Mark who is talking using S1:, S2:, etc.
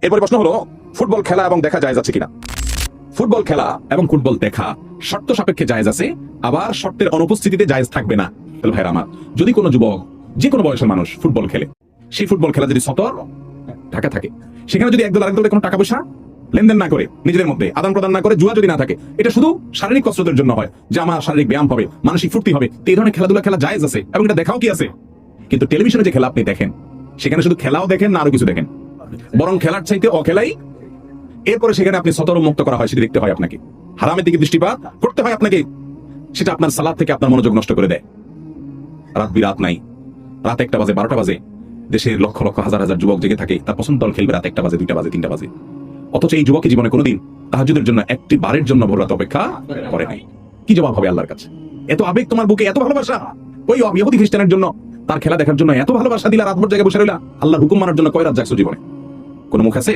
S1: এরপরে প্রশ্ন হলো, ফুটবল খেলা এবং দেখা জায়েজ আছে কিনা? ফুটবল খেলা এবং ফুটবল দেখা শর্ত সাপেক্ষে জায়েজ আছে, আবার শর্তের অনুপস্থিতিতে জায়েজ থাকবে না। তাহলে ভাইরা আমার, যদি কোনো যুবক, যে কোনো বয়সের মানুষ ফুটবল খেলে, সেই ফুটবল খেলা যদি সতর ঢাকা থাকে, সেখানে যদি একদল আরেক দলের কোনো টাকা পয়সা লেনদেন না করে, নিজেদের মধ্যে আদান প্রদান না করে, জুয়া যদি না থাকে, এটা শুধু শারীরিক কসরতের জন্য হয়, যে আমার শারীরিক ব্যায়াম হবে, মানসিক ফুর্তি হবে, তো এই ধরনের খেলাধুলা খেলা জায়েজ আছে এবং এটা দেখাও কি আছে। কিন্তু টেলিভিশনে যে খেলা আপনি দেখেন, সেখানে শুধু খেলাও দেখেন না, আরো কিছু দেখেন, বরং খেলার চাইতে অখেলাই, এরপরে সেখানে আপনি সতর মুক্ত করা হয়, সেটা দেখতে হয় আপনাকে, হারামের দিকে দৃষ্টিপাত করতে হয় আপনাকে, সেটা আপনার সালাদ থেকে আপনার মনোযোগ নষ্ট করে দেয়। রাত বিরাত নাই, রাত 1টা বাজে, 12টা বাজে, দেশের লক্ষ লক্ষ হাজার হাজার যুবক জেগে থাকে, তার পছন্দ দল খেলবে রাত 1টা বাজে, 2টা বাজে, 3টা বাজে, অথচ এই যুবকের জীবনে কোনোদিন তাহাজ্জুদের জন্য একটি বারের জন্য ভোর রাত অপেক্ষা করে নাই। কি জবাব হবে আল্লাহর কাছে? এত আবেগ তোমার বুকে, এত ভালোবাসা, ওই ইহুদি খ্রিস্টানের জন্য, তার খেলা দেখার জন্য এত ভালোবাসা দিলা, রাত ভোর জায়গায় বসে রইলা, আল্লাহর হুকুম মানার জন্য কয় রাত জাগছো জীবনে? কোনো মুখ আছে?